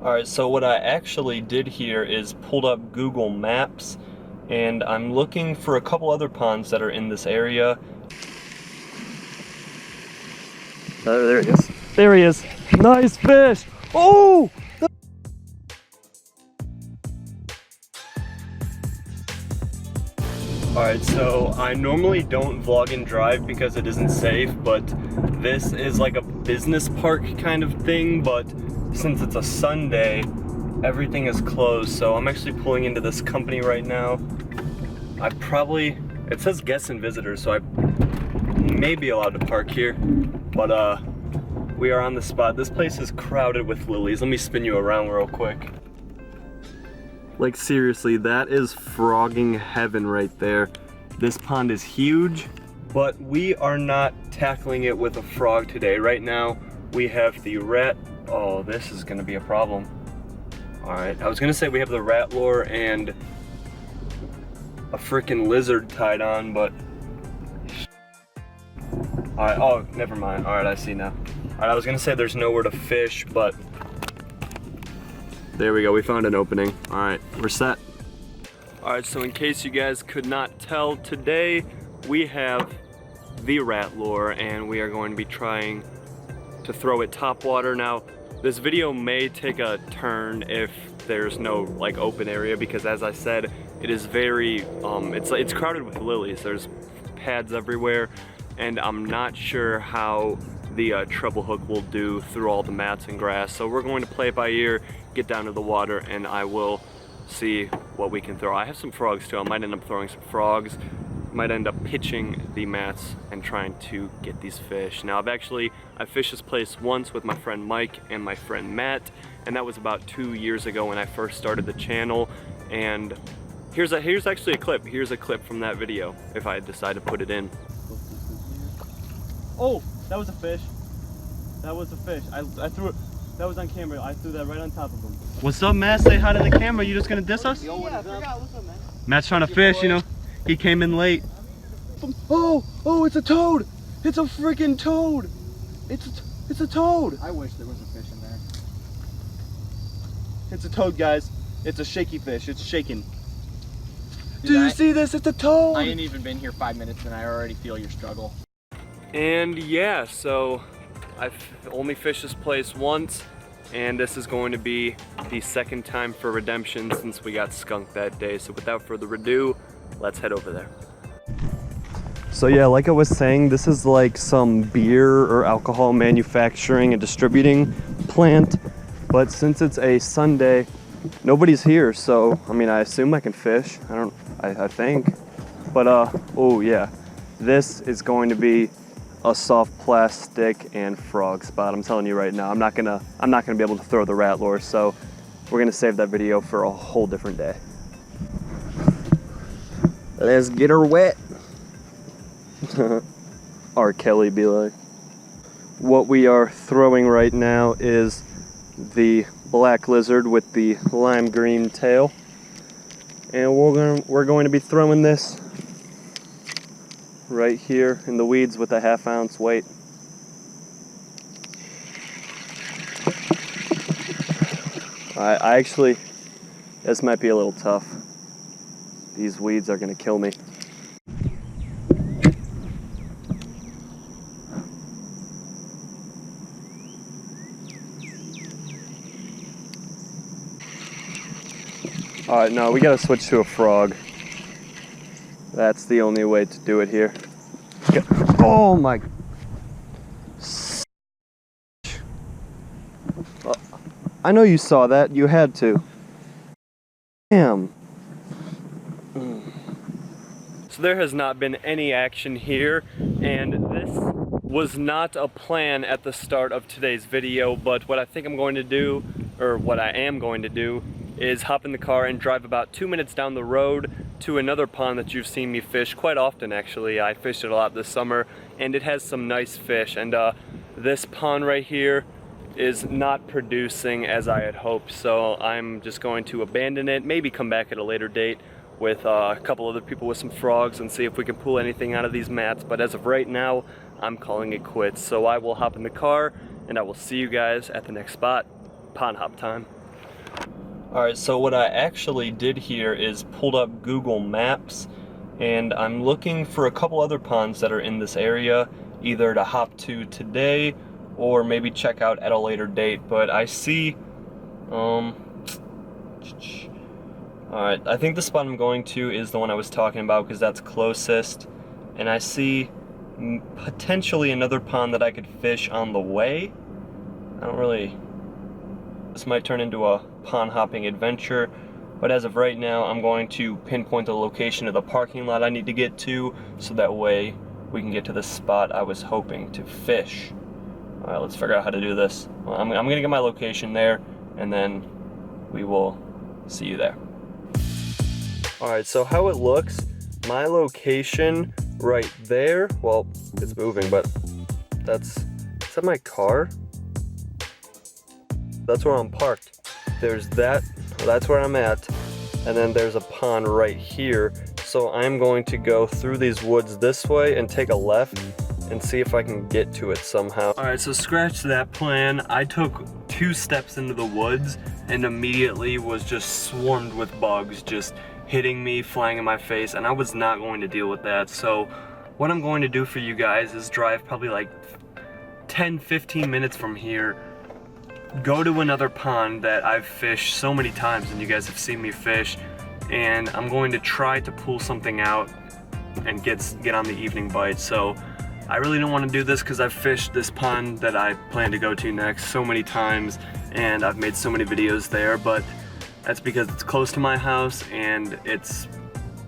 Alright, so what I actually did here is pulled up Google Maps, and I'm looking for a couple other ponds that are in this area. There he is. There he is. Nice fish! Oh! Alright, so I normally don't vlog and drive because it isn't safe, but this is like a business park kind of thing, but since it's a Sunday, everything is closed, so I'm actually pulling into this company right now. It says guests and visitors, so I may be allowed to park here, but we are on the spot. This place is crowded with lilies. Let me spin you around real quick. Like seriously, that is frogging heaven right there. This pond is huge, but we are not tackling it with a frog today. Right now, we have the rat. Oh, this is gonna be a problem. All right, I was gonna say we have the rat lure and a freaking lizard tied on, but all right, oh, never mind. All right, I see now. All right, I was gonna say there's nowhere to fish, but there we go, we found an opening. All right, we're set. All right, so in case you guys could not tell, today we have the rat lure and we are going to be trying to throw it top water. Now, this video may take a turn if there's no like open area, because as I said, it is very, it's crowded with lilies. There's pads everywhere, and I'm not sure how the treble hook will do through all the mats and grass. So we're going to play it by ear, get down to the water, and I will see what we can throw. I have some frogs too. I might end up throwing some frogs, might end up pitching the mats and trying to get these fish. Now I fished this place once with my friend Mike and my friend Matt, and that was about 2 years ago when I first started the channel. And here's actually a clip. Here's a clip from that video if I decide to put it in. Oh, that was a fish. That was a fish. I threw it. That was on camera. I threw that right on top of him. What's up, Matt? Say hi to the camera. You just gonna diss us? Yo, yeah, I forgot. What's up, man? Matt's trying to fish, you know. He came in late. Oh, it's a toad! It's a freaking toad! It's a toad! I wish there was a fish in there. It's a toad, guys. It's a shaky fish. It's shaking. Do you see this? It's a toad! I ain't even been here 5 minutes and I already feel your struggle. And yeah, so I've only fished this place once, and this is going to be the second time for redemption since we got skunked that day. So without further ado, let's head over there. So yeah, like I was saying, this is like some beer or alcohol manufacturing and distributing plant, but since it's a Sunday, nobody's here, so I mean, I assume I can fish. I think. But oh yeah, this is going to be a soft plastic and frog spot. I'm telling you right now, I'm not gonna be able to throw the rat lure, so we're gonna save that video for a whole different day. Let's get her wet. R. Kelly be like. What we are throwing right now is the black lizard with the lime green tail, and we're going to be throwing this right here in the weeds with a 1/2 ounce weight. I actually, this might be a little tough. These weeds are gonna kill me. All right, no, we gotta switch to a frog. That's the only way to do it here. Oh my. I know you saw that. You had to. Damn. So there has not been any action here, and this was not a plan at the start of today's video, but what I think I'm going to do, or what I am going to do, is hop in the car and drive about 2 minutes down the road to another pond that you've seen me fish quite often. Actually, I fished it a lot this summer, and it has some nice fish. And this pond right here is not producing as I had hoped, so I'm just going to abandon it, maybe come back at a later date with a couple other people with some frogs and see if we can pull anything out of these mats. But as of right now, I'm calling it quits. So I will hop in the car and I will see you guys at the next spot. Pond hop time. Alright, so what I actually did here is pulled up Google Maps, and I'm looking for a couple other ponds that are in this area, either to hop to today or maybe check out at a later date. But I see, alright, I think the spot I'm going to is the one I was talking about because that's closest, and I see potentially another pond that I could fish on the way. This might turn into a pond hopping adventure, but as of right now, I'm going to pinpoint the location of the parking lot I need to get to, so that way we can get to the spot I was hoping to fish. All right, let's figure out how to do this. Well, I'm gonna get my location there, and then we will see you there. All right, so how it looks, my location right there, well, it's moving, but is that my car? That's where I'm parked. There's that, that's where I'm at, and then there's a pond right here. So I'm going to go through these woods this way and take a left and see if I can get to it somehow. All right, so scratch that plan. I took 2 steps into the woods and immediately was just swarmed with bugs, just hitting me, flying in my face, and I was not going to deal with that. So what I'm going to do for you guys is drive probably like 10-15 minutes from here, go to another pond that I've fished so many times and you guys have seen me fish, and I'm going to try to pull something out and get on the evening bite. So I really don't want to do this because I've fished this pond that I plan to go to next so many times and I've made so many videos there, but that's because it's close to my house and it's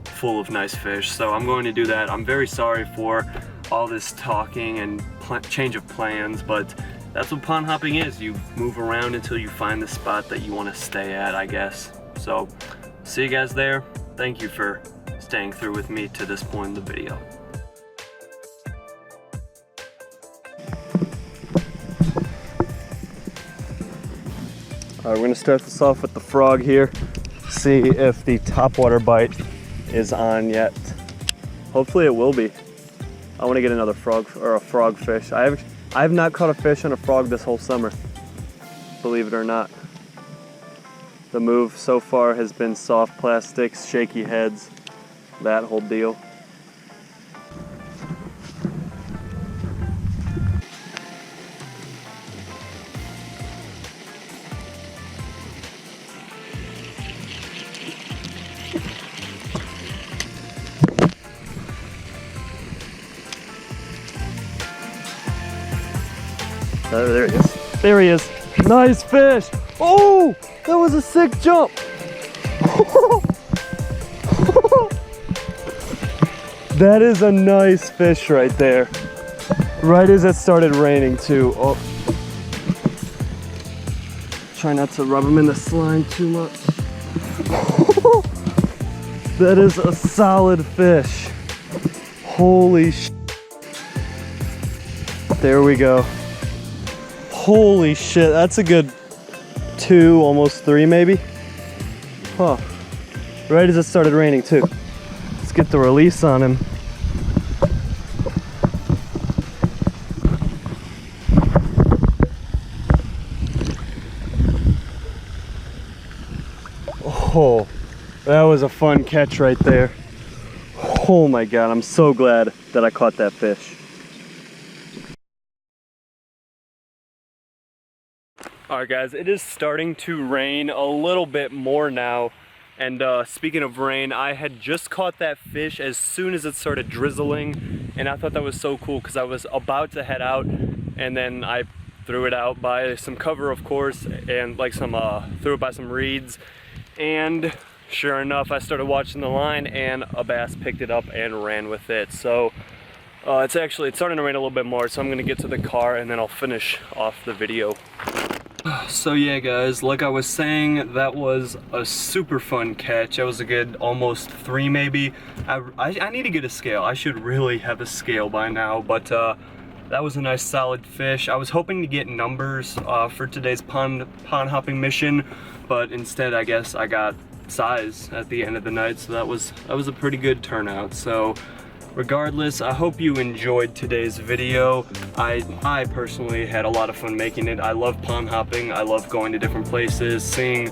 full of nice fish. So I'm going to do that. I'm very sorry for all this talking and change of plans, but that's what pond hopping is. You move around until you find the spot that you want to stay at, I guess. So see you guys there. Thank you for staying through with me to this point in the video. All right, we're gonna start this off with the frog here. See if the topwater bite is on yet. Hopefully it will be. I want to get another frog or a frog fish. I have not caught a fish on a frog this whole summer, believe it or not. The move so far has been soft plastics, shaky heads, that whole deal. There he is. There he is. Nice fish. Oh, that was a sick jump. That is a nice fish right there. Right as it started raining too. Oh. Try not to rub him in the slime too much. That is a solid fish. Holy sh! There we go. Holy shit, that's a good 2, almost 3 maybe. Huh. Right as it started raining too. Let's get the release on him. Oh, that was a fun catch right there. Oh my God, I'm so glad that I caught that fish. Alright guys, it is starting to rain a little bit more now, and speaking of rain, I had just caught that fish as soon as it started drizzling, and I thought that was so cool because I was about to head out, and then I threw it out by some cover, of course, and like threw it by some reeds, and sure enough I started watching the line and a bass picked it up and ran with it. So it's starting to rain a little bit more, so I'm gonna get to the car and then I'll finish off the video. So yeah guys, like I was saying, that was a super fun catch. That was a good almost 3 maybe. I need to get a scale. I should really have a scale by now, but that was a nice solid fish. I was hoping to get numbers for today's pond hopping mission, but instead I guess I got size at the end of the night, so that was a pretty good turnout. So regardless, I hope you enjoyed today's video. I personally had a lot of fun making it. I love pond hopping. I love going to different places, seeing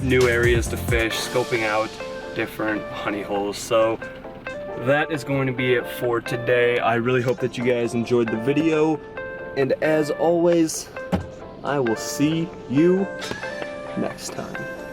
new areas to fish, scoping out different honey holes. So that is going to be it for today. I really hope that you guys enjoyed the video, and as always, I will see you next time.